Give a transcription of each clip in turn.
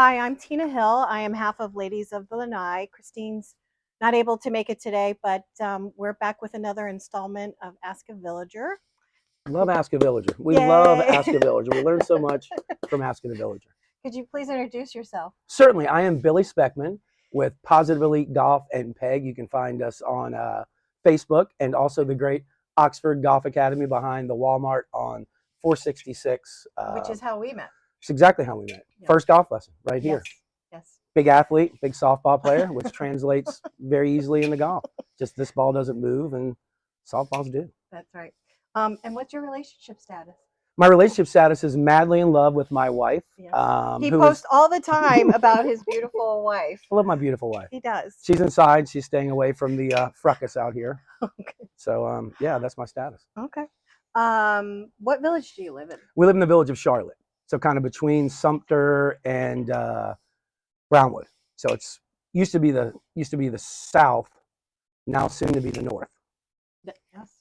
Hi, I'm Tina Hill. I am half of Ladies of the Lanai. Christine's not able to make it today, but we're back with another installment of Ask a Villager. Love Ask a Villager. We love Yay! Ask a Villager. We learn so much from Asking a Villager. Could you please introduce yourself? Certainly, I am Billy Speckman with Positive Elite Golf and Peg. You can find us on Facebook and also the great Oxford Golf Academy behind the Walmart on 466. Which is how we met. It's exactly how we met. Yeah. First golf lesson right here. Yes. Big athlete, big softball player, which translates very easily into golf. Just this ball doesn't move and softballs do. That's right. And what's your relationship status? My relationship status is madly in love with my wife. Yes. He posts all the time about his beautiful wife. I love my beautiful wife. He does. She's inside. She's staying away from the fracas out here. Okay. So, yeah, that's my status. Okay. What village do you live in? We live in the village of Charlotte. So kind of between Sumter and Brownwood. So it's used to be the south, now soon to be the north. Yes.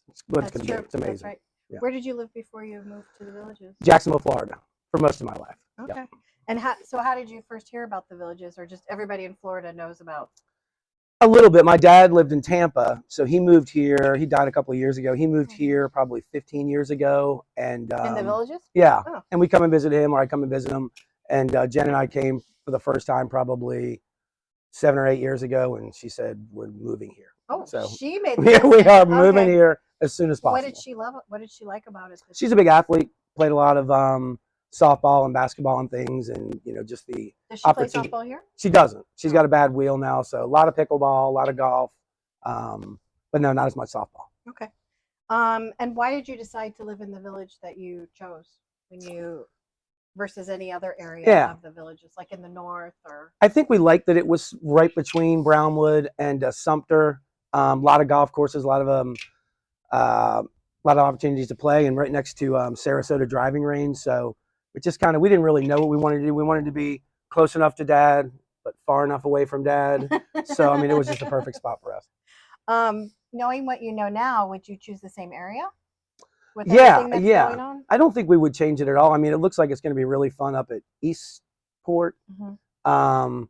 It's what That's it's going to be. true. It's amazing. That's right. Yeah. Where did you live before you moved to the villages? Jacksonville, Florida, for most of my life. Okay. Yep. And how did you first hear about the villages, or just everybody in Florida knows about? A little bit. My dad lived in Tampa, so he moved here. He died a couple of years ago. He moved here probably 15 years ago. And In the villages? Yeah. Oh. And we come and visit him, or I come and visit him. And Jen and I came for the first time probably 7 or 8 years ago, and she said, "We're moving here." Oh, so she made the we decision. are moving Okay. here as soon as possible. What did she love? What did she like about it? She's a big athlete, played a lot of softball and basketball and things, and just the Does she play softball here? She doesn't. She's got a bad wheel now, so a lot of pickleball, a lot of golf, but no, not as much softball. Okay. And why did you decide to live in the village that you chose versus any other area of the villages, like in the north? Or I think we liked that it was right between Brownwood and Sumter. A lot of golf courses, a lot of opportunities to play, and right next to Sarasota driving range. So it just we didn't really know what we wanted to do. We wanted to be close enough to Dad, but far enough away from Dad. So it was just a perfect spot for us. Knowing what you know now, would you choose the same area? With Going on? I don't think we would change it at all. It looks like it's going to be really fun up at Eastport. Mm-hmm.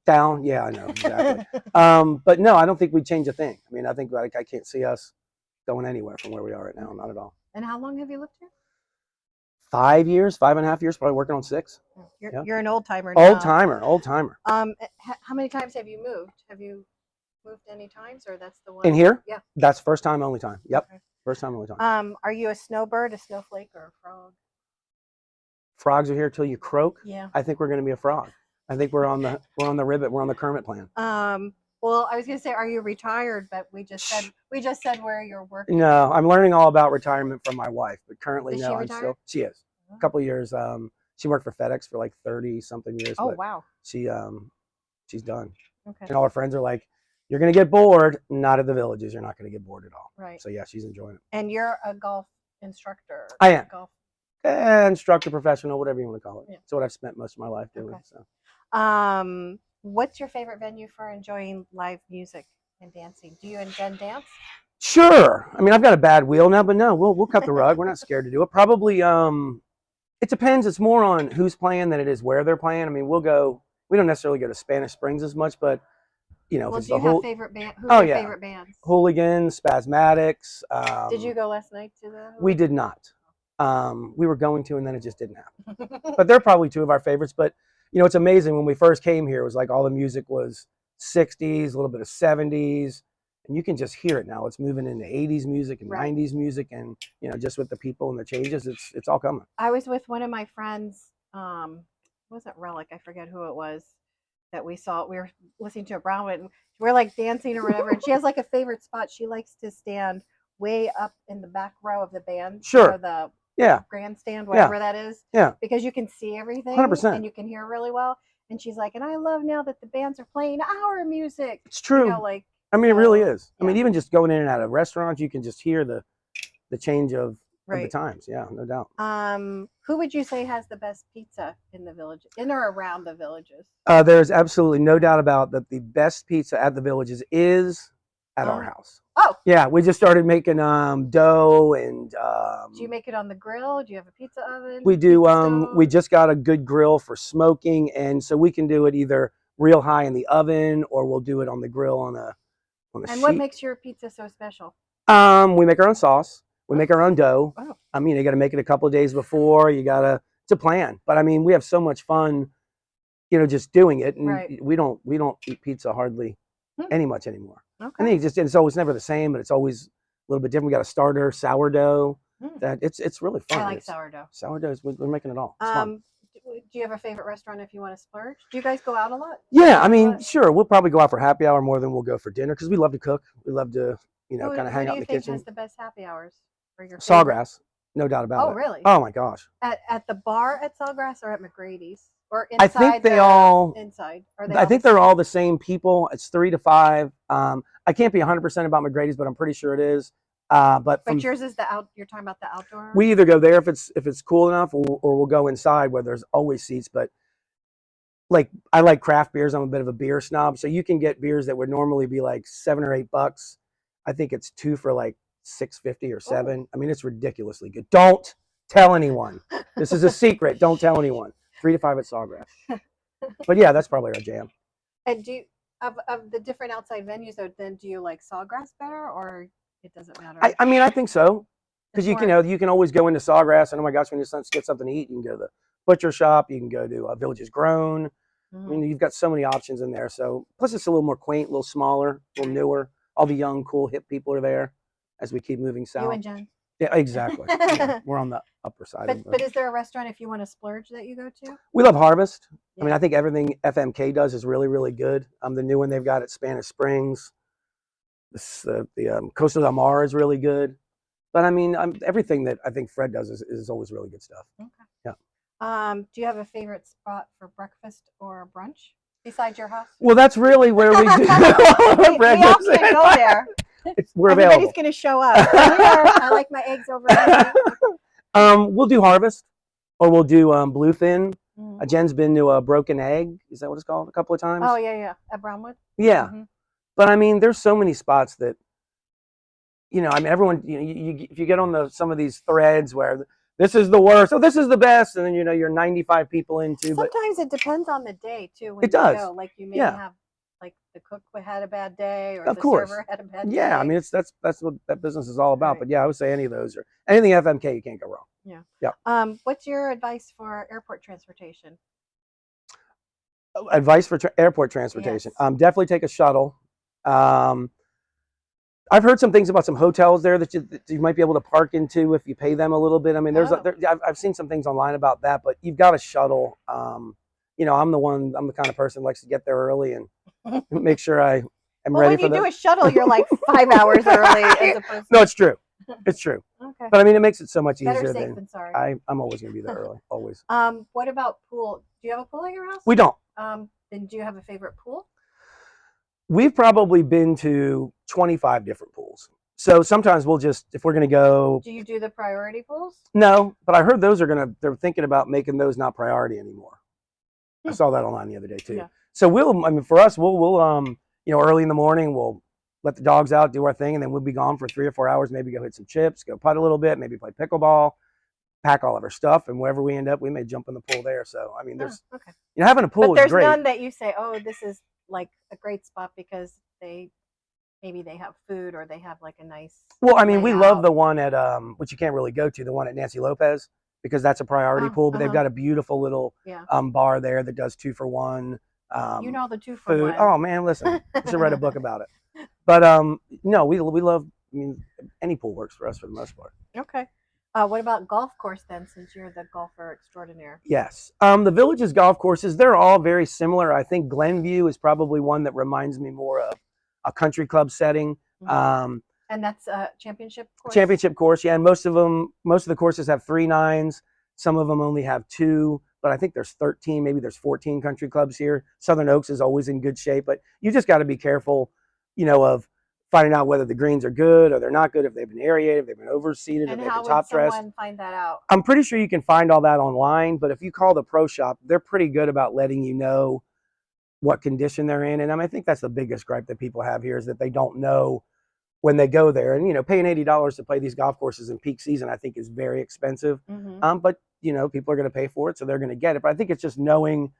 Down. Yeah, I know exactly. But no, I don't think we'd change a thing. I think I can't see us going anywhere from where we are right now. Not at all. And how long have you lived here? 5 years, 5.5 years, probably working on 6. You're an old timer now. Old timer. How many times have you moved? Have you moved any times, or that's the one? In here? Yeah. That's first time, only time. Yep. Okay. First time, only time. Are you a snowbird, a snowflake, or a frog? Frogs are here till you croak. Yeah. I think we're going to be a frog. I think we're on the ribbit. We're on the Kermit plan. Well, I was going to say, are you retired? But we just said where you're working. No, I'm learning all about retirement from my wife, but currently, Is no, she I'm retired? still. She is. A couple of years. She worked for FedEx for like 30-something years. Oh, wow. She's done. Okay. And all her friends are like, "You're going to get bored." Not at the villages. You're not going to get bored at all. Right. So yeah, she's enjoying it. And you're a golf instructor. I am. Golf. Instructor, professional, whatever you want to call it. Yeah. It's what I've spent most of my life doing. Okay. So. What's your favorite venue for enjoying live music and dancing? Do you and Jen dance? Sure. I've got a bad wheel now, but no, we'll cut the rug. We're not scared to do it. Probably. It depends. It's more on who's playing than it is where they're playing. We'll go. We don't necessarily go to Spanish Springs as much, but well, if it's do you the whole have favorite band? Who's your favorite bands? Hooligans, Spasmatics. Did you go last night to the? We did not. We were going to, and then it just didn't happen. But they're probably two of our favorites. But it's amazing. When we first came here, it was like all the music was 60s, a little bit of 70s, and you can just hear it now. It's moving into 80s music and 90s music, and just with the people and the changes, it's all coming. I was with one of my friends. Wasn't Relic? I forget who it was that we saw. We were listening to a Brownwood, and we're like dancing or whatever. And she has like a favorite spot. She likes to stand way up in the back row of the band. Sure. The grandstand, whatever that is. Yeah. Because you can see everything. 100%. And you can hear really well. And she's like, and I love now that the bands are playing our music. It's true. It really is. Yeah. Even just going in and out of restaurants, you can just hear the change of right. the times. Yeah, no doubt. Who would you say has the best pizza in the village, in or around the villages? There's absolutely no doubt about that. The best pizza at the villages is at our house. Oh, Yeah, we just started making dough and. Do you make it on the grill? Do you have a pizza oven? We do. Pizza stove? We just got a good grill for smoking, and so we can do it either real high in the oven or we'll do it on the grill on a And sheet. what makes your pizza so special? We make our own sauce. We make our own dough. Oh. You got to make it a couple of days before. It's a plan. But I mean, we have so much fun, just doing it. And Right. we don't eat pizza hardly much anymore. Okay. I think it's always never the same, but it's always a little bit different. We got a starter sourdough. That it's really fun. I like sourdough. Sourdough, we're making it all. It's fun. Do you have a favorite restaurant if you want to splurge? Do you guys go out a lot? Yeah, I mean, sure. We'll probably go out for happy hour more than we'll go for dinner because we love to cook. We love to, kind of hang out in the kitchen. Who do you think has the best happy hours for your Sawgrass, no doubt about it. Oh, really? Oh my gosh. At the bar at Sawgrass or at McGrady's or inside? I think they all inside. I think they're all the same people. It's 3 to 5. I can't be 100% about McGrady's, but I'm pretty sure it is. But yours is you're talking about the outdoor? We either go there if it's cool enough, or we'll go inside where there's always seats. But like I like craft beers. I'm a bit of a beer snob, so you can get beers that would normally be like $7 or $8. I think it's 2 for like $6.50 or $7. Oh. I mean, it's ridiculously good. Don't tell anyone. This is a secret. Don't tell anyone. 3 to 5 at Sawgrass. But yeah, that's probably our jam. And do you, of the different outside venues though, then do you like Sawgrass better or it doesn't matter? I mean, I think so. Because you can always go into Sawgrass and oh my gosh, when you just get something to eat, you can go to the butcher shop, you can go to Village's Grown. I mean, you've got so many options in there. So plus it's a little more quaint, a little smaller, a little newer. All the young, cool, hip people are there as we keep moving south. You and Jen. Yeah, exactly. Yeah, we're on the upper side. But is there a restaurant if you want to splurge that you go to? We love Harvest. Yeah. I mean, I think everything FMK does is really, really good. The new one they've got at Spanish Springs. The Costa del Mar is really good. But I mean, everything that I think Fred does is always really good stuff. Okay. Yeah. Do you have a favorite spot for breakfast or brunch besides your house? Well, that's really where we do breakfast. We all can't go there. We're Everybody's available. going to show up. I like my eggs over here. We'll do Harvest, or we'll do Bluefin. Jen's been to a Broken Egg. Is that what it's called? A couple of times. Oh yeah, at Brownwood. Yeah, but I mean, there's so many spots that, I mean, everyone. If you get on some of these threads where this is the worst, this is the best, and then you're 95 people into. Sometimes it depends on the day too. When it does. Go. Like you may have. Like the cook had a bad day, or of the course. server had a bad day. Yeah, I mean that's what that business is all about. Right. But yeah, I would say any of those or anything FMK, you can't go wrong. Yeah. What's your advice for airport transportation? Advice for airport transportation? Yes. Definitely take a shuttle. I've heard some things about some hotels there that you might be able to park into if you pay them a little bit. I mean, I've seen some things online about that, but you've got a shuttle. I'm the kind of person who likes to get there early and make sure I am ready for when you do a shuttle, you're like 5 hours early as opposed to... No, it's true. It's true. Okay. But I mean, it makes it so much easier. Better safe than sorry. I'm always going to be there early, always. What about pool? Do you have a pool at your house? We don't. Then do you have a favorite pool? We've probably been to 25 different pools. So sometimes we'll just, if we're going to go. Do you do the priority pools? No, but I heard they're thinking about making those not priority anymore. I saw that online the other day too. Yeah. So for us, we'll early in the morning, we'll let the dogs out, do our thing, and then we'll be gone for 3 or 4 hours, maybe go hit some chips, go putt a little bit, maybe play pickleball, pack all of our stuff, and wherever we end up, we may jump in the pool there. So, I mean, there's, having a pool is great. But there's none that you say, oh, this is like a great spot because maybe they have food or they have like a nice. Well, I mean, we love the one at, which you can't really go to, the one at Nancy Lopez, because that's a priority pool, but they've got a beautiful little bar there that does 2 for 1. The 2 for 1. Oh man, listen, I should write a book about it. But no, we love. I mean, any pool works for us for the most part. Okay. What about golf course then? Since you're the golfer extraordinaire. Yes. The Village's golf courses, they're all very similar. I think Glenview is probably one that reminds me more of a country club setting. And that's a championship course? Championship course, yeah. And most of the courses have 3 nines. Some of them only have 2, but I think there's 13, maybe there's 14 country clubs here. Southern Oaks is always in good shape, but you just got to be careful, of finding out whether the greens are good or they're not good, if they've been aerated, if they've been overseeded, if they've been top dressed. And how would someone find that out? I'm pretty sure you can find all that online, but if you call the pro shop, they're pretty good about letting you know what condition they're in. And I think that's the biggest gripe that people have here is that they don't know when they go there. And, paying $80 to play these golf courses in peak season, I think is very expensive. But, people are going to pay for it, so they're going to get it. But I think it's just knowing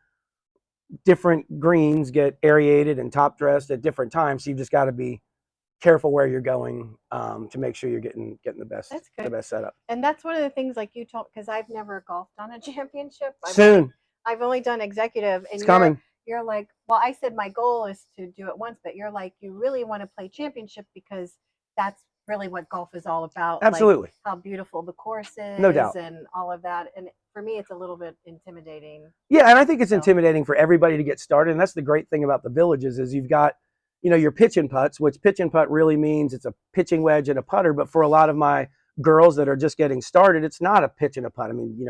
different greens get aerated and top dressed at different times. So you've just got to be careful where you're going to make sure you're getting the best setup. And that's one of the things, like you told, because I've never golfed on a championship. I've only done executive, and it's coming. You're like, well, I said my goal is to do it once, but you're like, you really want to play championship because that's really what golf is all about. Absolutely. Like how beautiful the course is, no doubt, and all of that. And for me, it's a little bit intimidating. Yeah, and I think it's intimidating for everybody to get started. And that's the great thing about the villages is you've got, your pitch and putts, which pitch and putt really means it's a pitching wedge and a putter. But for a lot of my girls that are just getting started, it's not a pitch and a putt. I mean,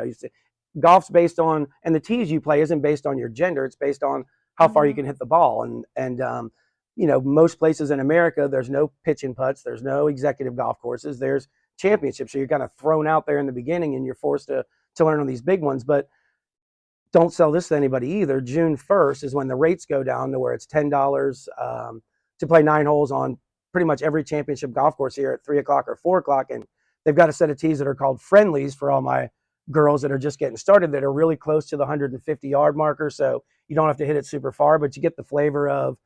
golf's based on, and the tees you play isn't based on your gender. It's based on how far you can hit the ball. And most places in America, there's no pitch and putts. There's no executive golf courses. There's championships. So you're kind of thrown out there in the beginning and you're forced to learn on these big ones. But don't sell this to anybody either. June 1st is when the rates go down to where it's $10 to play 9 holes on pretty much every championship golf course here at 3 o'clock or 4 o'clock. And they've got a set of tees that are called friendlies for all my girls that are just getting started that are really close to the 150-yard marker. So you don't have to hit it super far, but you get the flavor of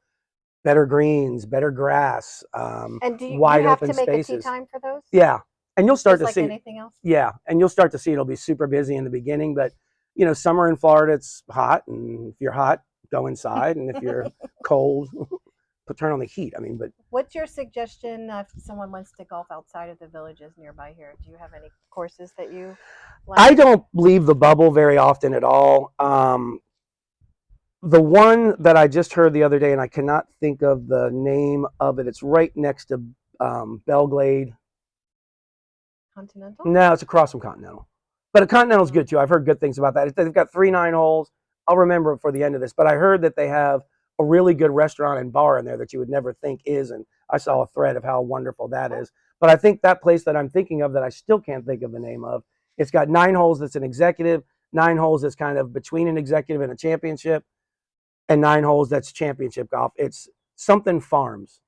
better greens, better grass, and do you wide have open to make spaces. a tee time for those? Yeah. And you'll start just to like see anything else. Yeah. And you'll start to see it'll be super busy in the beginning, but summer in Florida, it's hot. And if you're hot, go inside. And if you're cold, turn on the heat. I mean, but what's your suggestion if someone wants to golf outside of the villages nearby here? Do you have any courses that you like? I don't leave the bubble very often at all. The one that I just heard the other day, and I cannot think of the name of it. It's right next to Belglade. Continental? No, it's across from Continental. But a Continental's good too. I've heard good things about that. They've got 3 9 holes. I'll remember it for the end of this. But I heard that they have a really good restaurant and bar in there that you would never think is. And I saw a thread of how wonderful that is. But I think that place that I'm thinking of that I still can't think of the name of, it's got 9 holes that's an executive, 9 holes that's kind of between an executive and a championship, and 9 holes that's championship golf. It's something Farms.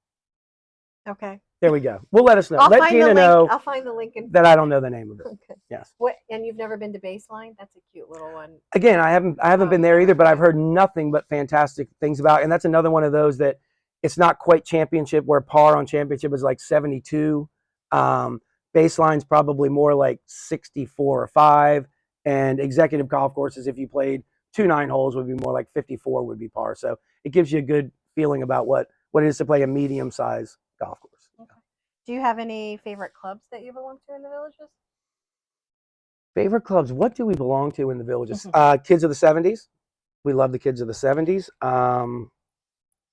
Okay. There we go. We'll let us know. I'll Let Gina know. I'll find the link. That I don't know the name of it. Okay. Yes. And you've never been to Baseline? That's a cute little one. Again, I haven't been there either, but I've heard nothing but fantastic things about it. And that's another one of those that it's not quite championship, where par on championship is like 72. Baseline's probably more like 64 or 5. And executive golf courses, if you played 2 9 holes, would be more like 54 would be par. So it gives you a good feeling about what it is to play a medium-sized golf course. Okay. Do you have any favorite clubs that you belong to in the villages? Favorite clubs? What do we belong to in the villages? Kids of the 70s. We love the Kids of the 70s.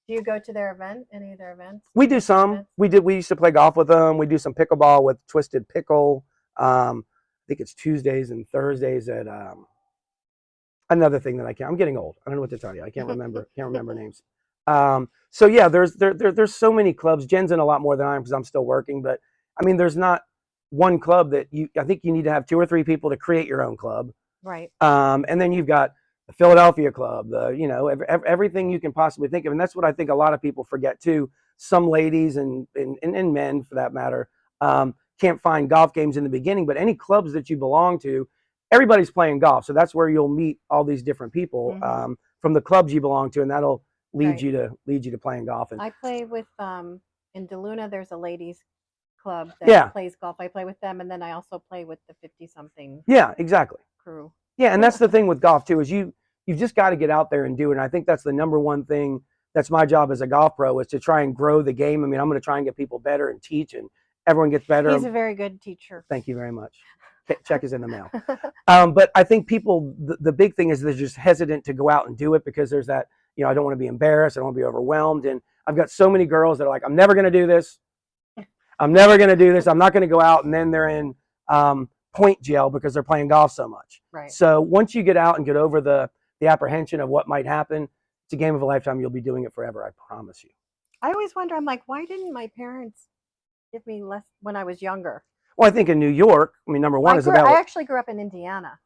Do you go to their event? Any of their events? We do some. We used to play golf with them. We do some pickleball with Twisted Pickle. I think it's Tuesdays and Thursdays at another thing that I'm getting old. I don't know what to tell you. I can't remember names. So yeah, there's so many clubs. Jen's in a lot more than I am because I'm still working. But I mean, there's not one club that I think you need to have 2 or 3 people to create your own club. Right. And then you've got the Philadelphia Club, everything you can possibly think of. And that's what I think a lot of people forget too. Some ladies and men, for that matter, can't find golf games in the beginning. But any clubs that you belong to, everybody's playing golf. So that's where you'll meet all these different people from the clubs you belong to, and that'll lead you to playing golf. And I play with in DeLuna. There's a ladies club that plays golf. I play with them, and then I also play with the 50-something. Yeah, exactly. Crew. Yeah, and that's the thing with golf too, is you've just got to get out there and do it. And I think that's the number one thing. That's my job as a golf pro, is to try and grow the game. I mean, I'm going to try and get people better and teach, and everyone gets better. He's a very good teacher. Thank you very much. Check is in the mail. But I think people, the big thing is they're just hesitant to go out and do it because there's that, I don't want to be embarrassed. I don't want to be overwhelmed. And I've got so many girls that are like, I'm never going to do this. I'm never going to do this. I'm not going to go out. And then they're in point jail because they're playing golf so much. Right. So once you get out and get over the apprehension of what might happen, it's a game of a lifetime. You'll be doing it forever. I promise you. I always wonder, I'm like, why didn't my parents give me less when I was younger? Well, I think in New York, I mean, number one I actually grew up in Indiana.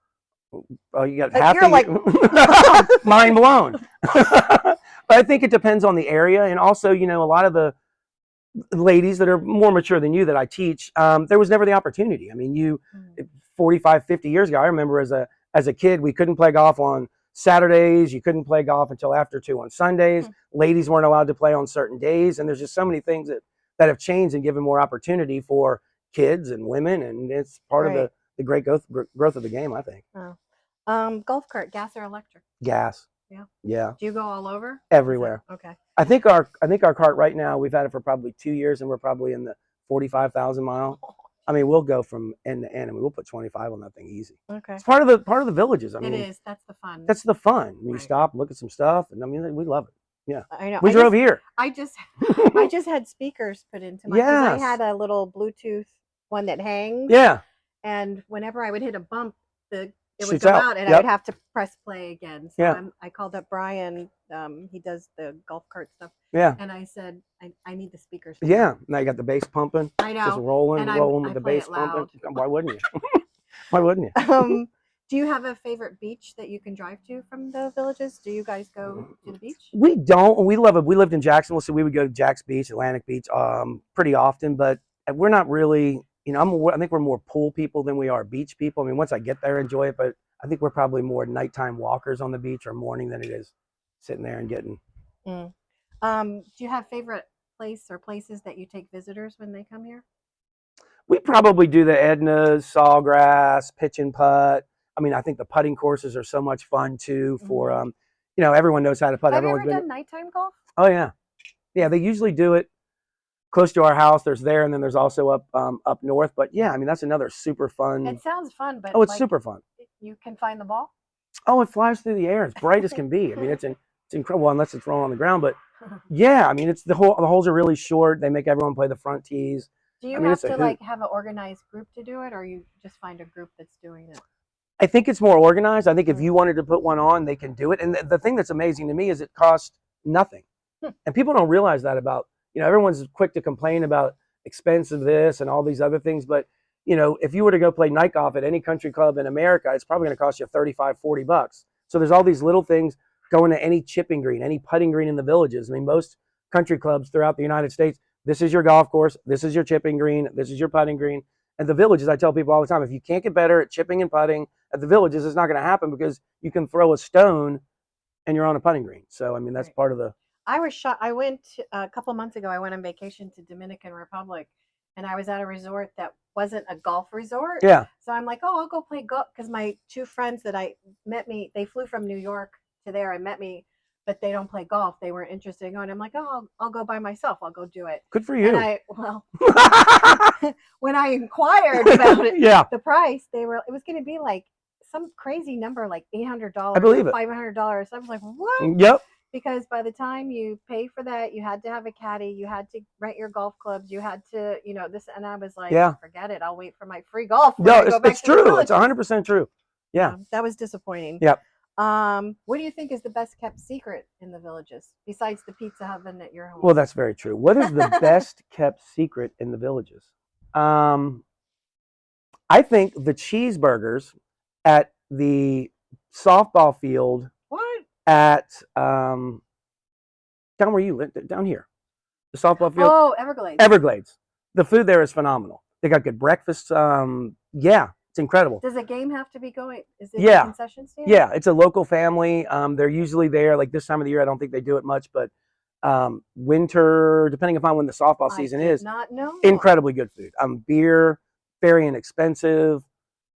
Oh, you got happy. You're like mind blown. I think it depends on the area, and also, you know, a lot of the ladies that are more mature than you that I teach, there was never the opportunity. I mean, 45, 50 years ago, I remember as a kid, we couldn't play golf on Saturdays. You couldn't play golf until after 2 on Sundays. Ladies weren't allowed to play on certain days, and there's just so many things that have changed and given more opportunity for kids and women, and it's part of the great growth of the game, I think. Oh. Golf cart, gas or electric? Gas. Yeah. Yeah. Do you go all over? Everywhere. Okay. I think our cart right now, we've had it for probably 2 years, and we're probably in the 45,000 mile. I mean, we'll go from end to end. I mean, we'll put 25 on that thing easy. Okay. It's part of the villages. I mean, it is. That's the fun. That's the fun. I mean, you stop, look at some stuff, and I mean, we love it. Yeah. I know. We drove here. I just had speakers put into my. Yes. I had a little Bluetooth one that hangs. Yeah. And whenever I would hit a bump, it would Shoots go out. out, and I would have to press play again. So I called up Brian. He does the golf cart stuff. Yeah. And I said, I need the speakers. Yeah. Now you got the bass pumping. I know. Just rolling with the bass pumping. Why wouldn't you? Why wouldn't you? Do you have a favorite beach that you can drive to from the villages? Do you guys go to the beach? We don't. We love it. We lived in Jacksonville, so we would go to Jack's Beach, Atlantic Beach, pretty often. But we're not really. You know, I think we're more pool people than we are beach people. I mean, once I get there, enjoy it. But I think we're probably more nighttime walkers on the beach or morning than it is sitting there and getting. Do you have favorite place or places that you take visitors when they come here? We probably do the Edna's, Sawgrass, pitch and putt. I mean, I think the putting courses are so much fun too. For you know, everyone knows how to putt. Have you ever done nighttime golf? Oh yeah, yeah. They usually do it close to our house. There's there, and then there's also up north. But yeah, I mean, that's another super fun. It sounds fun, but it's super fun. You can find the ball. Oh, it flies through the air. It's bright as can be. I mean, it's incredible unless it's rolling on the ground. But yeah, I mean, it's the holes are really short. They make everyone play the front tees. Do you have to like have an organized group to do it, or you just find a group that's doing it? I think it's more organized. I think if you wanted to put one on, they can do it. And the thing that's amazing to me is it costs nothing. And people don't realize that about, you know, everyone's quick to complain about expense of this and all these other things. But, you know, if you were to go play night golf at any country club in America, it's probably going to cost you $35, $40. So there's all these little things going to any chipping green, any putting green in the villages. I mean, most country clubs throughout the United States, this is your golf course, this is your chipping green, this is your putting green. And the villages, I tell people all the time, if you can't get better at chipping and putting at the villages, it's not going to happen because you can throw a stone and you're on a putting green. So, I mean, that's part of the... I was shocked. I went a couple months ago, I went on vacation to Dominican Republic, and I was at a resort that wasn't a golf resort. Yeah. So I'm like, oh, I'll go play golf, because my two friends that they flew from New York to there and met me, but they don't play golf. They weren't interested in going. I'm like, oh, I'll go by myself. I'll go do it. Good for you. And when I inquired about it, the price, it was going to be like some crazy number, like $800. I believe it. $500. I was like, what? Yep. Because by the time you pay for that, you had to have a caddy, you had to rent your golf clubs, you had to, you know, this, and I was like, forget it. I'll wait for my free golf. No, it's true. It's 100% true. Yeah. That was disappointing. Yep. What do you think is the best kept secret in the villages besides the pizza oven at your home? Well, that's very true. What is the best kept secret in the villages? I think the cheeseburgers at the softball field. What? At down where you live, down here, the softball field. Oh, Everglades. Everglades. The food there is phenomenal. They got good breakfast. Yeah, it's incredible. Does a game have to be going? Is it a concession stand? Yeah, it's a local family. They're usually there. Like this time of the year, I don't think they do it much, but winter, depending upon when the softball season is, not know. Incredibly good food. Beer, very inexpensive.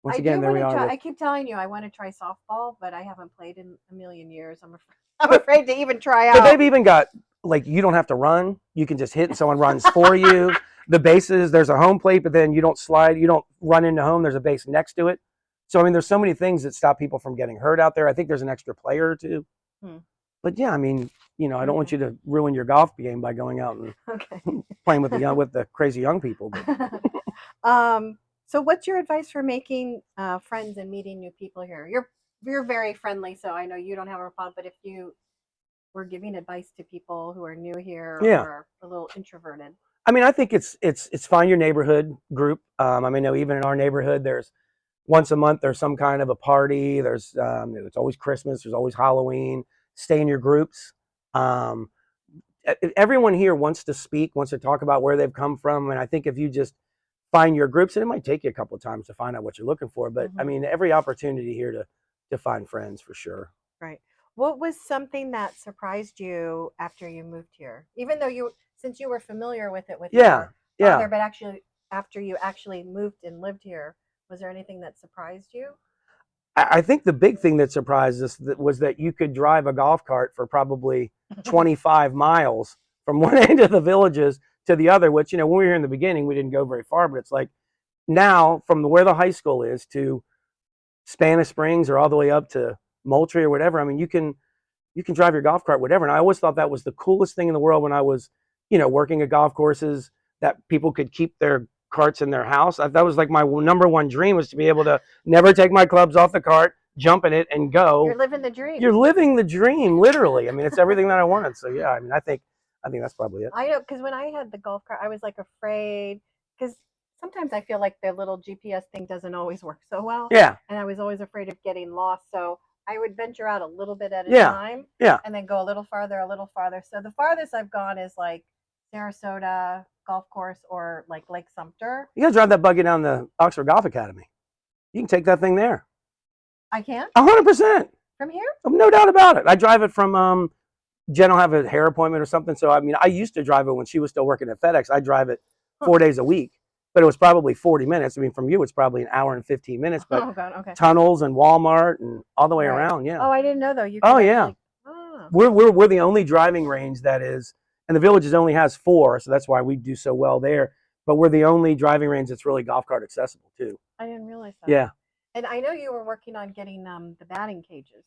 Once again, there we are. I keep telling you, I want to try softball, but I haven't played in a million years. I'm afraid to even try out. But they've even got, like, you don't have to run. You can just hit and someone runs for you. The bases, there's a home plate, but then you don't slide. You don't run into home. There's a base next to it. So, I mean, there's so many things that stop people from getting hurt out there. I think there's an extra player or two. But, yeah, I mean, you know, I don't want you to ruin your golf game by going out and playing with the crazy young people. But. So what's your advice for making friends and meeting new people here? You're very friendly, so I know you don't have a problem, but if you were giving advice to people who are new here or a little introverted. I mean, I think it's find your neighborhood group. I mean, even in our neighborhood, there's once a month there's some kind of a party. There's it's always Christmas, there's always Halloween. Stay in your groups. Um, Everyone here wants to speak, wants to talk about where they've come from, and I think if you just find your groups, and it might take you a couple of times to find out what you're looking for, but I mean, every opportunity here to find friends for sure. Right. What was something that surprised you after you moved here? Even though since you were familiar with it with Yeah, your yeah. father, but actually after you actually moved and lived here, was there anything that surprised you? I think the big thing that surprised us was that you could drive a golf cart for probably 25 miles from one end of the villages to the other, which, when we were here in the beginning, we didn't go very far, but it's like now from where the high school is to Spanish Springs or all the way up to Moultrie or whatever. I mean, you can drive your golf cart, whatever. And I always thought that was the coolest thing in the world when I was, working at golf courses, that people could keep their carts in their house. That was like my number one dream, was to be able to never take my clubs off the cart, jump in it, and go. You're living the dream. You're living the dream, literally. I mean, it's everything that I wanted. So yeah, I mean, I think that's probably it. I know, because when I had the golf cart, I was like afraid, because sometimes I feel like the little GPS thing doesn't always work so well. Yeah. And I was always afraid of getting lost. So I would venture out a little bit at a Yeah. time. Yeah. And then go a little farther, a little farther. So the farthest I've gone is like Sarasota golf course or like Lake Sumter. You gotta drive that buggy down the Oxford Golf Academy. You can take that thing there. I can? 100%. From here? No doubt about it. I drive it from Jen will have a hair appointment or something. So I mean, I used to drive it when she was still working at FedEx. I drive it 4 days a week, but it was probably 40 minutes. I mean, from you, it's probably an hour and 15 minutes. But Oh God, okay. tunnels and Walmart and all the way Right. around. Yeah. Oh, I didn't know though. You Oh could yeah. actually... Oh. We're the only driving range that is, and the Villages only has 4, so that's why we do so well there. But we're the only driving range that's really golf cart accessible too. I didn't realize that. Yeah. And I know you were working on getting the batting cages.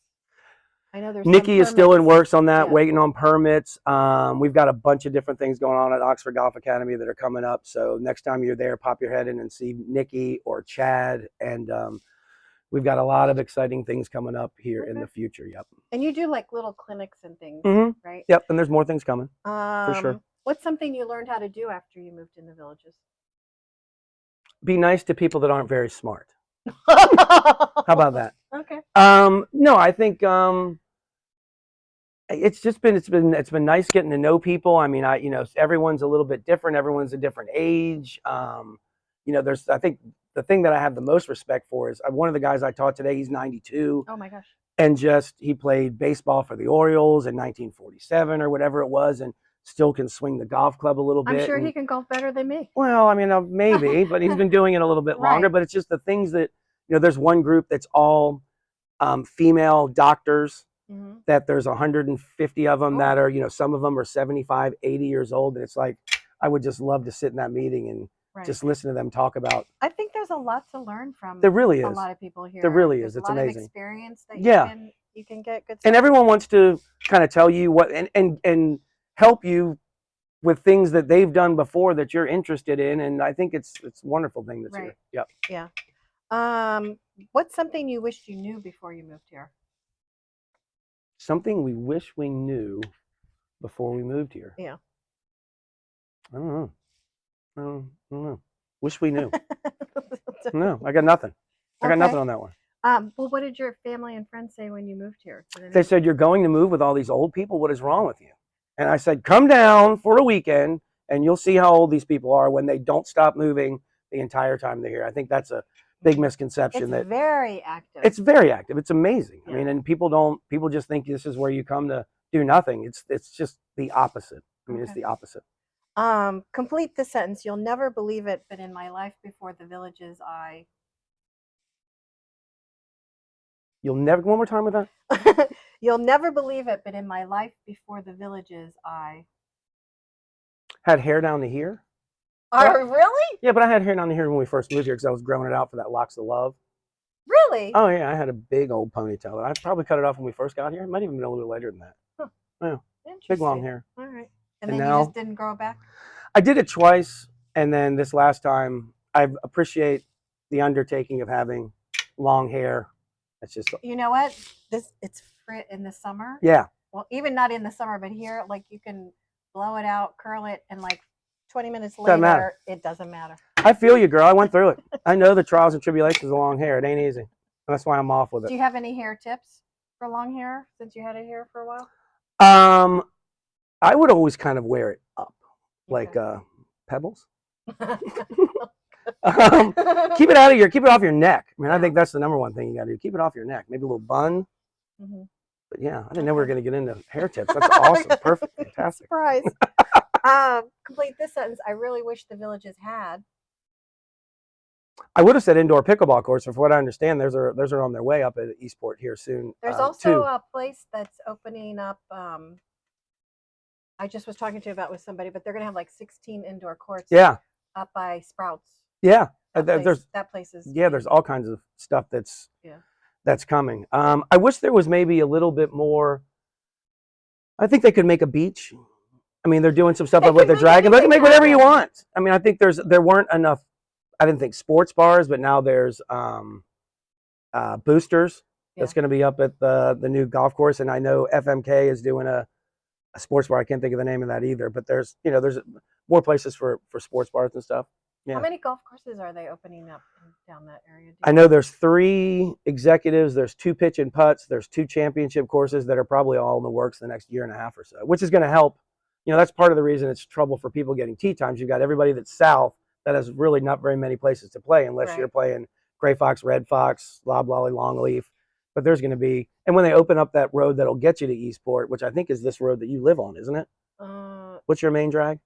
I know there's Nikki is still in works on that, Yeah. waiting on permits. We've got a bunch of different things going on at Oxford Golf Academy that are coming up. So next time you're there, pop your head in and see Nikki or Chad. And we've got a lot of exciting things coming up here in the future. Yep. And you do like little clinics and things, right? Yep. And there's more things coming for sure. What's something you learned how to do after you moved in the Villages? Be nice to people that aren't very smart. How about that? Okay. No, I think it's been nice getting to know people. I mean, everyone's a little bit different. Everyone's a different age. I think the thing that I have the most respect for is one of the guys I taught today. He's 92. Oh my gosh. And he played baseball for the Orioles in 1947 or whatever it was, and still can swing the golf club a little bit. I'm sure he can golf better than me. Well, I mean, maybe, but he's been doing it a little bit longer. Right. But it's just the things that, there's one group that's all female doctors, that there's 150 of them that are, some of them are 75, 80 years old. And it's like, I would just love to sit in that meeting and just listen to them talk about. I think there's a lot to learn from. There really is. A lot of people here. There really is. It's a lot amazing. Of experience that you can get good stuff. And everyone wants to kind of tell you what and help you with things that they've done before that you're interested in. And I think it's a wonderful thing that's here. Yep. Yeah. What's something you wished you knew before you moved here? Something we wish we knew before we moved here. Yeah. I don't know. Wish we knew. No, I got nothing. I got nothing on that one. Well, what did your family and friends say when you moved here? They said, "You're going to move with all these old people. What is wrong with you?" And I said, "Come down for a weekend, and you'll see how old these people are when they don't stop moving the entire time they're here." I think that's a big misconception. It's very active. It's very active. It's amazing. Yeah. I mean, and people just think this is where you come to do nothing. It's just the opposite. I mean, it's the opposite. Complete the sentence. You'll never believe it, but in my life before the Villages, You'll never, one more time with that? You'll never believe it, but in my life before the Villages, I had hair down to here. Really? Yeah, but I had hair down to here when we first moved here because I was growing it out for that Locks of Love. Really? Oh yeah, I had a big old ponytail. I probably cut it off when we first got here. It might even been a little later than that. Huh. Yeah, big long hair. All right. And then now, you just didn't grow it back? I did it twice, and then this last time, I appreciate the undertaking of having long hair. That's just. You know what? It's in the summer. Yeah. Well, even not in the summer, but here, like you can blow it out, curl it, and like 20 minutes later, it doesn't matter. I feel you, girl. I went through it. I know the trials and tribulations of long hair. It ain't easy. That's why I'm off with it. Do you have any hair tips for long hair since you had it here for a while? I would always kind of wear it up, like Okay. pebbles. Keep it out of keep it off your neck. I mean, I Yeah. think that's the number one thing you got to do. Keep it off your neck. Maybe a little bun. Hmm. But yeah, I didn't know we were Okay. going to get into hair tips. That's awesome. Perfect. Fantastic. Surprise. Complete this sentence. I really wish the villages had. I would have said indoor pickleball courts. From what I understand, those are on their way up at Eastport here soon. There's also Too. a place that's opening up. I just was talking to about with somebody, but they're gonna have like 16 indoor courts. Yeah. Up by Sprouts. Yeah. That place is. Yeah. There's all kinds of stuff Yeah. that's coming. I wish there was maybe a little bit more. I think they could make a beach. I mean, they're doing some stuff with their dragon. They can make whatever you want. I mean, I think there weren't enough. I didn't think sports bars, but now there's boosters. That's going to be up at the new golf course, and I know FMK is doing a sports bar. I can't think of the name of that either, but there's more places for sports bars and stuff. Yeah. How many golf courses are they opening up down that area? I know there's 3 executives, there's 2 pitch and putts, there's 2 championship courses that are probably all in the works the next year and a half or so, which is going to help. That's part of the reason it's trouble for people getting tee times. You've got everybody that's south that has really not very many places to play unless you're playing Gray Fox, Red Fox, Loblolly, Longleaf. But there's going to be, and when they open up that road that'll get you to Eastport, which I think is this road that you live on, isn't it? What's your main drag?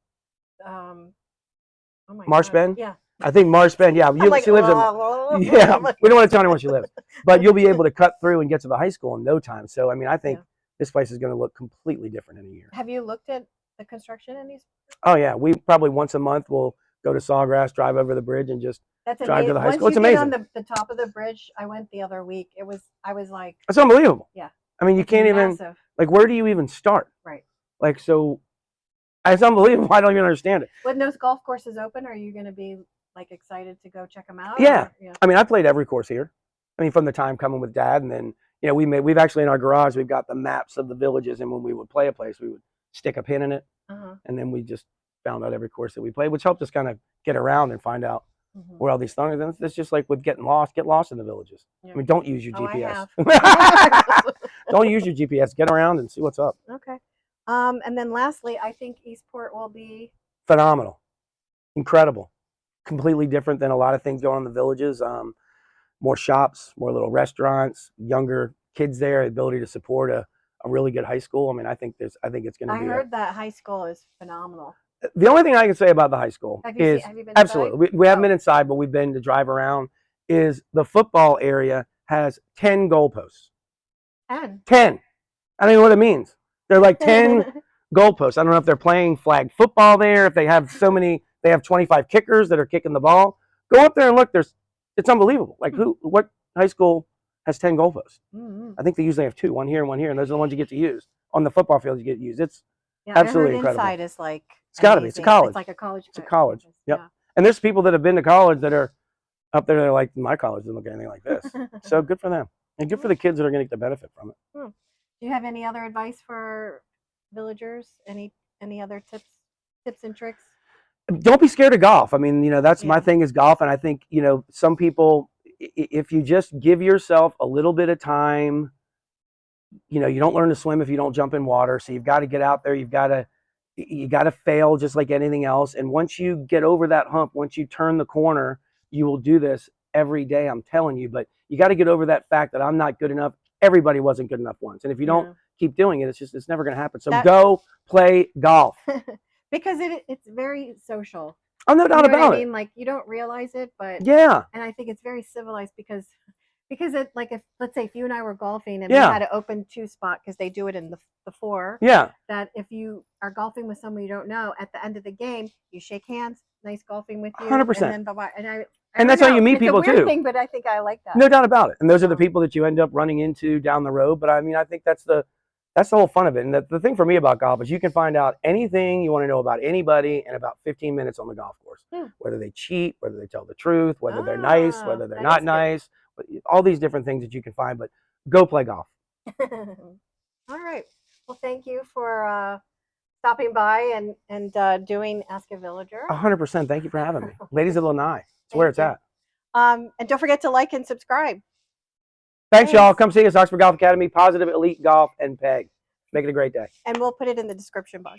Oh my Marsh God. Bend? Yeah. I think Marsh Bend, yeah. She lives in, yeah, we don't want to tell anyone she lives. But you'll be able to cut through and get to the high school in no time. So, I mean, I think this place is going to look completely different in a year. Have you looked at the construction in these? Oh, yeah. We probably once a month will go to Sawgrass, drive over the bridge, and just drive to the high school. It's amazing. On the top of the bridge, I went the other week. I was like. It's unbelievable. Yeah. I mean, you can't even, like, where do you even start? Right. Like, so, it's unbelievable. I don't even understand it. When those golf courses open, are you going to be like excited to go check them out? Yeah. I mean, I played every course here. I mean, from the time coming with Dad, and then we've actually in our garage we've got the maps of the villages, and when we would play a place, we would stick a pin in it, and then we just found out every course that we played, which helped us kind of get around and find out where all these things. And it's just like with getting lost, get lost in the villages. Yeah. I mean, don't use your GPS. Don't use your GPS. Get around and see what's up. Okay. And then lastly, I think Eastport will be phenomenal, incredible, completely different than a lot of things going on in the villages. More shops, more little restaurants, younger kids there, ability to support a really good high school. I mean, I think it's going to be. I heard that high school is phenomenal. The only thing I can say about the high school have you been absolutely, we haven't been inside, but we've been to drive around. Is the football area has 10 goalposts. 10. I don't know what it means. They're like 10 goalposts. I don't know if they're playing flag football there, if they have they have 25 kickers that are kicking the ball. Go up there and look. It's unbelievable. Like what high school has 10 goalposts? I think they usually have 2, one here and one here, and those are the ones you get to use. On the football field, you get to use. It's absolutely incredible. Inside is like it's got to be. It's a college. It's like a college. It's a college. Yep. Yeah. And there's people that have been to college that are up there. They're like, my college doesn't look anything like this. So good for them, and good for the kids that are going to get the benefit from it. Do you have any other advice for villagers? Any other tips and tricks? Don't be scared of golf. I mean, that's my thing is golf, and I think some people, if you just give yourself a little bit of time, you don't learn to swim if you don't jump in water. So you've got to get out there. You got to fail just like anything else. And once you get over that hump, once you turn the corner, you will do this every day. I'm telling you. But you got to get over that fact that I'm not good enough. Everybody wasn't good enough once, and if you don't keep doing it, it's never going to happen. So go play golf. Because it's very social. Oh, no doubt about it. I mean, like you don't realize it, but yeah. And I think it's very civilized because it, like, if let's say if you and I were golfing and we had an open 2 spot because they do it in the 4. Yeah. That if you are golfing with someone you don't know, at the end of the game, you shake hands. Nice golfing with you. 100%. And then bye-bye. And that's how you meet people too. Thing, but I think I like that. No doubt about it. And those are the people that you end up running into down the road. But I mean, I think that's the whole fun of it. And the thing for me about golf is you can find out anything you want to know about anybody in about 15 minutes on the golf course. Whether they cheat, whether they tell the truth, whether they're nice, whether they're not nice, but all these different things that you can find. But go play golf. All right. Well, thank you for stopping by and doing Ask a Villager. 100%. Thank you for having me. Ladies of Lanai. It's where it's at. And don't forget to like and subscribe. Thanks, y'all. Come see us, Oxford Golf Academy, Positive Elite Golf, and PEG. Make it a great day. And we'll put it in the description box.